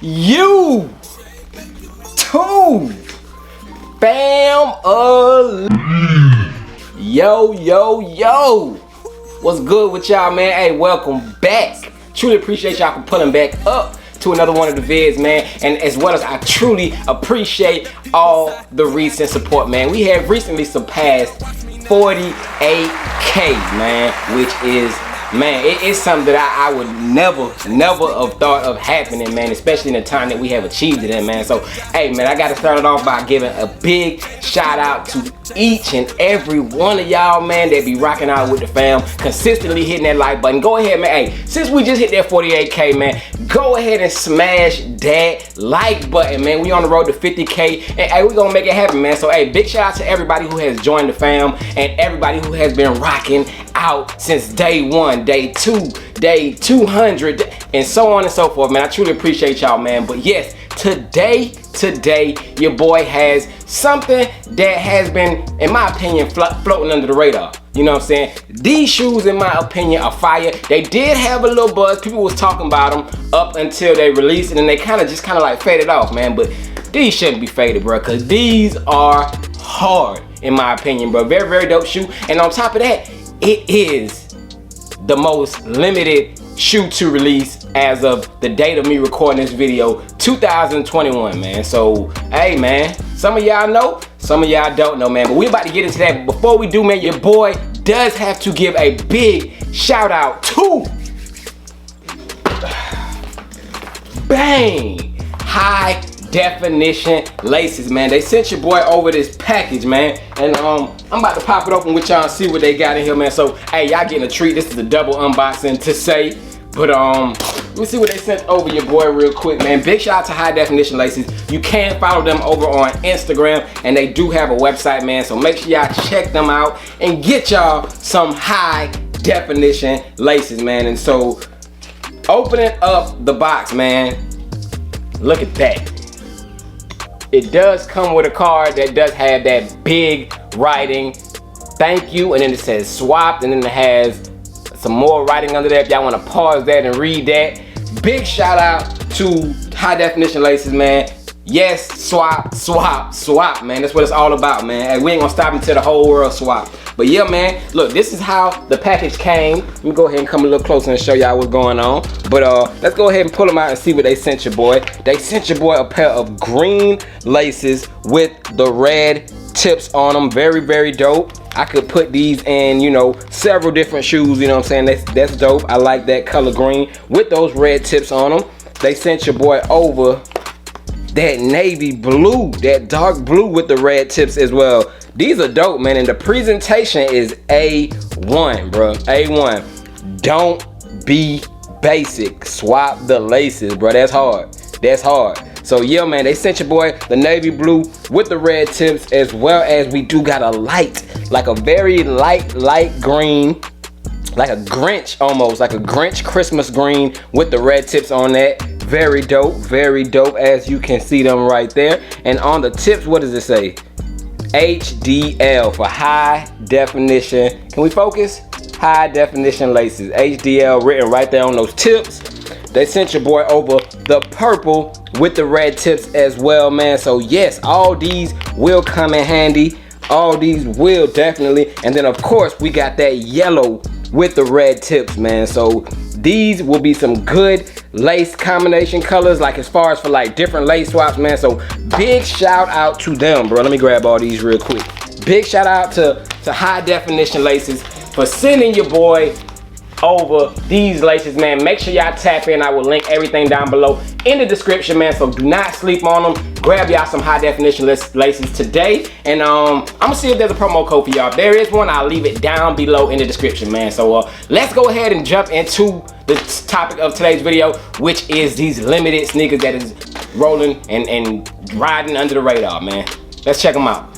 You too, fam. Yo, what's good with y'all, man? Hey, welcome back. Truly appreciate y'all for pulling back up to another one of the vids, man, and as well as I truly appreciate all the recent support, man. We have recently surpassed 48K, man, which is, man, it is something that I would never have thought of happening, man, especially in the time that we have achieved it in, man. So, hey, man, I got to start it off by giving a big shout out to each and every one of y'all, man, that be rocking out with the fam, consistently hitting that like button. Go ahead, man. Hey, since we just hit that 48K, man, go ahead and smash that like button, man. We on the road to 50K, and hey, we gonna make it happen, man. So, hey, big shout out to everybody who has joined the fam and everybody who has been rocking out since day 1, day 2, day 200, and so on and so forth, man. I truly appreciate y'all, man. But yes, today your boy has something that has been, in my opinion, floating under the radar. You know what I'm saying? These shoes, in my opinion, are fire. They did have a little buzz. People was talking about them up until they released it, and they kind of like faded off, man. But these shouldn't be faded, bro, because these are hard, in my opinion, bro. Very dope shoe. And on top of that, it is the most limited shoe to release as of the date of me recording this video, 2021, man. So, hey, man, some of y'all know, some of y'all don't know, man. But we about to get into that. But before we do, man, your boy does have to give a big shout out to Bang High Definition Laces, man. They sent your boy over this package, man, and I'm about to pop it open with y'all and see what they got in here, man. So, hey, y'all getting a treat. This is a double unboxing to say, but let me see what they sent over your boy real quick, man. Big shout out to High Definition Laces. You can follow them over on Instagram, and they do have a website, man, so make sure y'all check them out and get y'all some High Definition Laces, man. And so, opening up the box, man, look at that. It does come with a card that does have that big writing, thank you, and then it says swapped, and then it has some more writing under there if y'all want to pause that and read that. Big shout out to High Definition Laces, man. Yes, swap, man. That's what it's all about, man. And we ain't gonna stop until the whole world swap. But yeah, man, look, this is how the package came. Let me go ahead and come a little closer and show y'all what's going on. But let's go ahead and pull them out and see what they sent your boy. They sent your boy a pair of green laces with the red tips on them. Very dope. I could put these in, you know, several different shoes, you know what I'm saying? That's dope. I like that color green with those red tips on them. They sent your boy over that navy blue, that dark blue with the red tips as well. These are dope, man, and the presentation is A1, bro. A1. Don't be basic. Swap the laces, bro. That's hard. So yeah, man, they sent your boy the navy blue with the red tips, as well as we do got a light, like a very light green, like a Grinch almost, like a Grinch Christmas green with the red tips on that. Very dope, as you can see them right there. And on the tips, what does it say? HDL for High Definition. Can we focus? High Definition Laces. HDL written right there on those tips. They sent your boy over the purple with the red tips as well, man. So yes, all these will come in handy. All these will definitely. And then of course we got that yellow with the red tips, man. So these will be some good lace combination colors, like as far as for like different lace swaps, man. So big shout out to them, bro. Let me grab all these real quick. Big shout out to High Definition Laces for sending your boy over these laces, man. Make sure y'all tap in. I will link everything down below in the description, man. So do not sleep on them. Grab y'all some High Definition laces today, and I'm gonna see if there's a promo code for y'all. If there is one, I'll leave it down below in the description, man. So let's go ahead and jump into the topic of today's video, which is these limited sneakers that is rolling and riding under the radar, man. Let's check them out.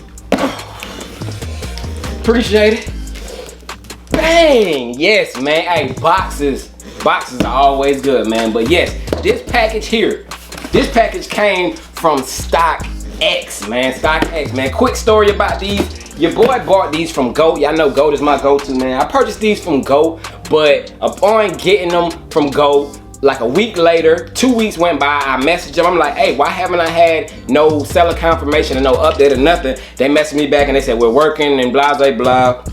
Appreciate it. Bang! Yes, man. Hey, boxes are always good, man. But yes, this package here, this package came from StockX, man. StockX, man. Quick story about these. Your boy bought these from GOAT. Y'all know GOAT is my go-to, man. I purchased these from GOAT, but upon getting them from GOAT, like a week later, 2 weeks went by, I messaged them. I'm like, hey, why haven't I had no seller confirmation and no update or nothing? They messaged me back and they said, we're working and blah, blah, blah.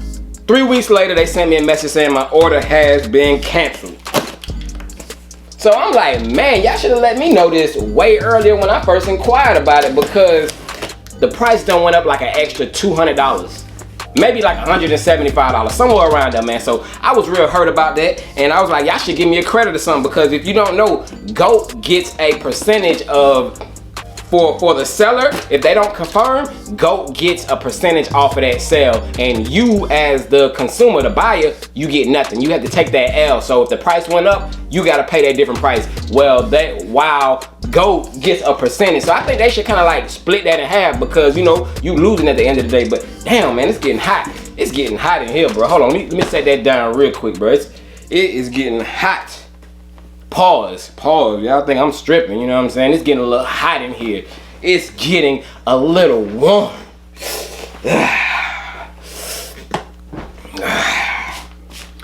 3 weeks later, they sent me a message saying my order has been canceled. So I'm like, man, y'all should have let me know this way earlier when I first inquired about it, because the price done went up like an extra $200. Maybe like $175, somewhere around there, man. So I was real hurt about that, and I was like, y'all should give me a credit or something, because if you don't know, GOAT gets a percentage of, for the seller, if they don't confirm, GOAT gets a percentage off of that sale, and you as the consumer, the buyer, you get nothing. You have to take that L. So if the price went up, you gotta pay that different price. Well, while GOAT gets a percentage, so I think they should kind of like split that in half, because you know you losing at the end of the day. But damn, man, it's getting hot. It's getting hot in here, bro. Hold on, let me set that down real quick, bro. It is getting hot. Pause. Y'all think I'm stripping, you know what I'm saying? It's getting a little hot in here. It's getting a little warm.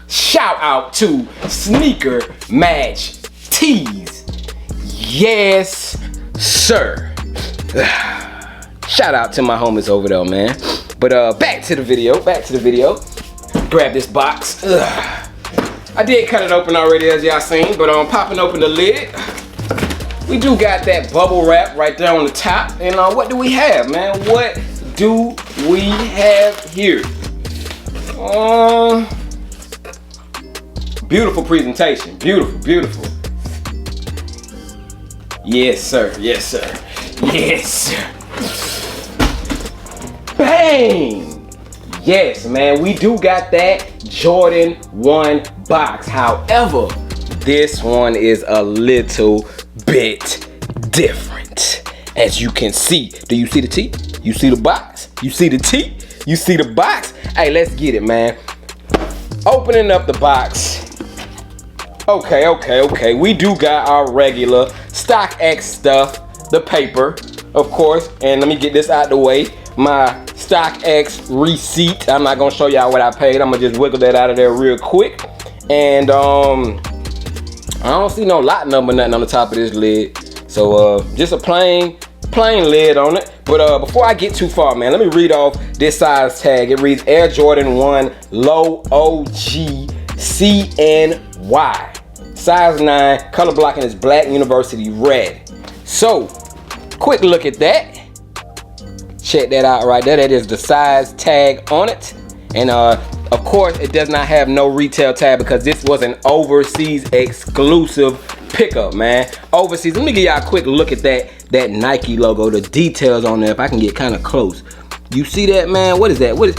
Shout out to Sneaker Match Tees. Yes, sir. Shout out to my homies over there, man. But back to the video. Grab this box. I did cut it open already, as y'all seen, but I'm popping open the lid. We do got that bubble wrap right there on the top. And what do we have, man? What do we have here? Beautiful presentation. Beautiful. Yes, sir. Bang! Yes, man, we do got that Jordan 1 box. However, this one is a little bit different. As you can see, do you see the T? You see the box? You see the T? You see the box? Hey, let's get it, man. Opening up the box. Okay. We do got our regular StockX stuff, the paper, of course. And let me get this out the way. My StockX receipt. I'm not gonna show y'all what I paid. I'm gonna just wiggle that out of there real quick. And I don't see no lot number, nothing on the top of this lid. So just a plain lid on it. But before I get too far, man, let me read off this size tag. It reads Air Jordan 1 Low OG CNY. Size 9, color blocking is black, university red. So, quick look at that. Check that out right there. That is the size tag on it. And of course, it does not have no retail tag, because this was an overseas exclusive pickup, man. Overseas. Let me give y'all a quick look at that Nike logo, the details on there, if I can get kind of close. You see that, man? What is that? What is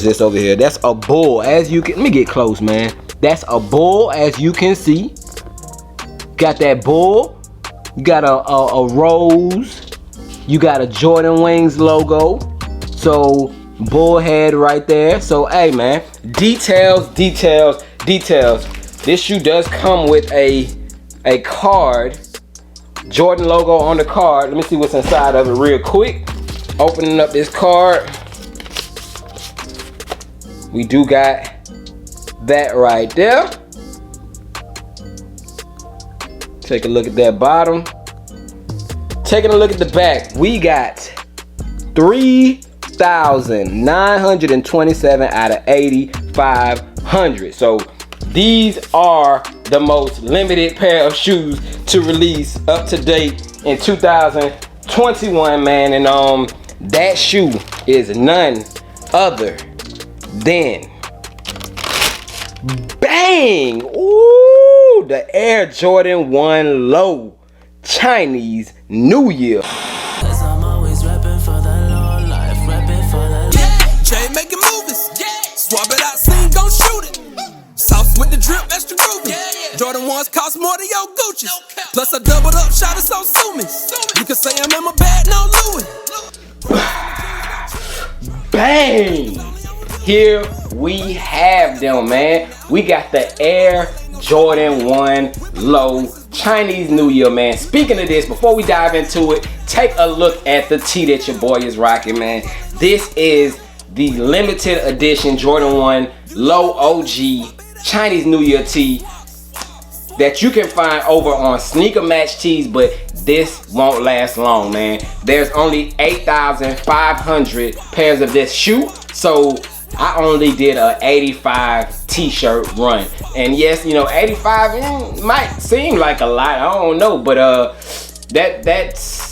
this over here? That's a bull. As you can, let me get close, man. That's a bull, as you can see. Got that bull. You got a rose. You got a Jordan Wings logo. So bull head right there. So hey, man, details. This shoe does come with a card. Jordan logo on the card. Let me see what's inside of it real quick. Opening up this card. We do got that right there. Take a look at that bottom. Taking a look at the back, we got 3,927 out of 8,500. So these are the most limited pair of shoes to release up to date in 2021, man. And that shoe is none other than bang! Ooh, the Air Jordan 1 Low Chinese New Year. I'm always rapping for the Lord life, rapping for the Jay making movies, swap it out, scene, gon' shoot it. Sauce with the drip, extra groovy. Jordan 1s cost more than your Gucci's. Plus I doubled up, shot it, so sue me. You can say I'm in my bag, no Louis. Bang! Here we have them, man. We got the Air Jordan 1 Low Chinese New Year, man. Speaking of this, before we dive into it, take a look at the tee that your boy is rocking, man. This is the limited edition Jordan 1 Low OG Chinese New Year tee. that you can find over on Sneaker Match Tees, but this won't last long, man. There's only 8,500 pairs of this shoe, so I only did a 85 t-shirt run. And yes, you know, 85 might seem like a lot, I don't know, but that's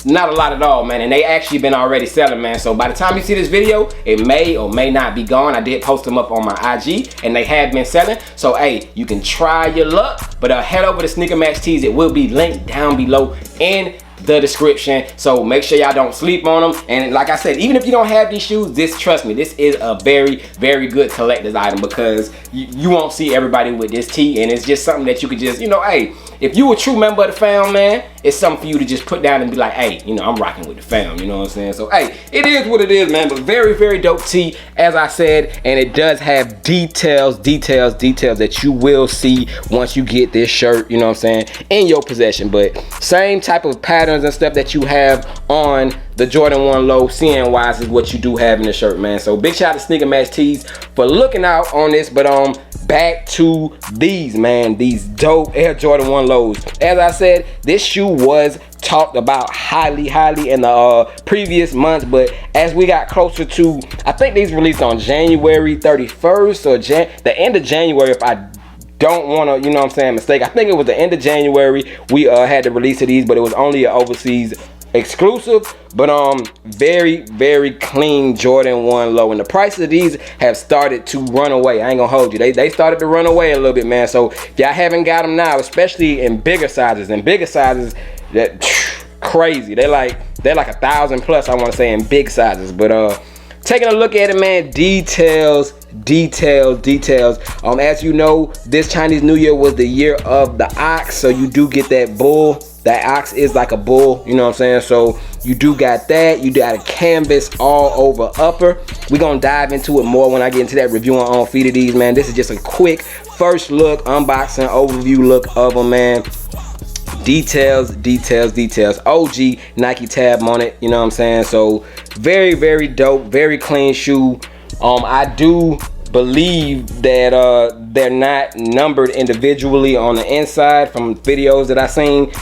not a lot at all, man. And they actually been already selling, man. So by the time you see this video, it may or may not be gone. I did post them up on my IG and they have been selling. So hey, you can try your luck, but head over to Sneaker Match Tees. It will be linked down below in the description, so make sure y'all don't sleep on them. And like I said, even if you don't have these shoes, trust me, this is a very, very good collector's item, because you won't see everybody with this tee, and it's just something that you could just, you know, hey, if you a true member of the fam, man, it's something for you to just put down and be like, hey, you know, I'm rocking with the fam, you know what I'm saying? So hey, it is what it is, man. But very, very dope tee, as I said, and it does have details that you will see once you get this shirt, you know what I'm saying, in your possession. But same type of patterns and stuff that you have on the Jordan 1 Low CNYs is what you do have in the shirt, man. So big shout out to Sneaker Match Tees for looking out on this. But back to these, man, these dope Air Jordan 1 Lows. As I said, this shoe was talked about highly in the previous months, but as we got closer to, I think these released on January 31st or the end of January, if I don't want to, you know what I'm saying, mistake. I think it was the end of January we had the release of these, but it was only an overseas exclusive. But very, very clean Jordan 1 Low, and the price of these have started to run away. I ain't gonna hold you, they started to run away a little bit, man. So if y'all haven't got them now, especially in bigger sizes, that crazy, they're like 1,000 plus, I want to say, in big sizes. But taking a look at it, man, details. As you know, this Chinese New Year was the year of the ox, so you do get that bull. That ox is like a bull, you know what I'm saying? So you do got that. You got a canvas all over upper. We're gonna dive into it more when I get into that review on feet of these, man. This is just a quick first look, unboxing, overview look of them, man. Details. OG Nike tab on it, you know what I'm saying? So very, very dope, very clean shoe. I do believe that they're not numbered individually on the inside from videos that I seen.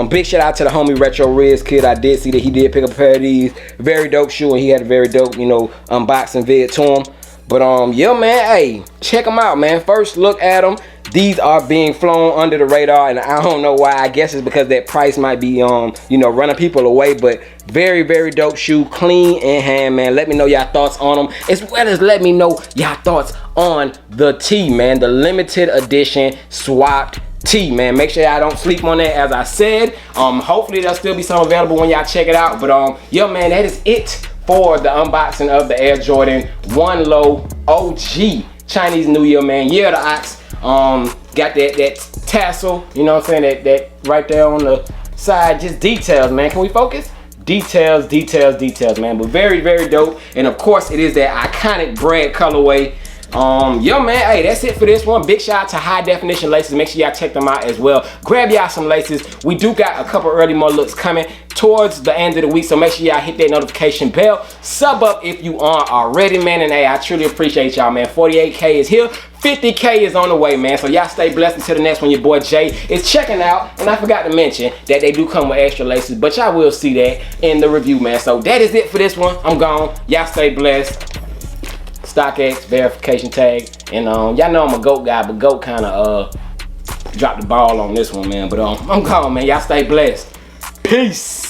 Big shout out to the homie Retro Riz Kid. I did see that he did pick up a pair of these. Very dope shoe, and he had a very dope, you know, unboxing vid to him. But yeah, man, hey, check them out, man. First look at them. These are being flown under the radar, and I don't know why. I guess it's because that price might be, you know, running people away. But very, very dope shoe, clean in hand, man. Let me know y'all thoughts on them, as well as let me know y'all thoughts on the tee, man. The limited edition swapped tee, man. Make sure y'all don't sleep on that, as I said. Hopefully there'll still be some available when y'all check it out. But yo, man, that is it for the unboxing of the Air Jordan 1 Low OG Chinese New Year, man. Yeah, the ox. Got that tassel, you know what I'm saying, that right there on the side. Just details, man. Can we focus? Details, man. But very, very dope. And of course, it is that iconic bread colorway. Yo, man, hey, that's it for this one. Big shout out to High Definition Laces. Make sure y'all check them out as well. Grab y'all some laces. We do got a couple early more looks coming towards the end of the week, so make sure y'all hit that notification bell. Sub up if you aren't already, man. And hey, I truly appreciate y'all, man. 48K is here. 50K is on the way, man. So y'all stay blessed until the next one. Your boy Jay is checking out. And I forgot to mention that they do come with extra laces, but y'all will see that in the review, man. So that is it for this one. I'm gone. Y'all stay blessed. StockX verification tag. And y'all know I'm a GOAT guy, but GOAT kind of dropped the ball on this one, man. But I'm gone, man. Y'all stay blessed. Peace.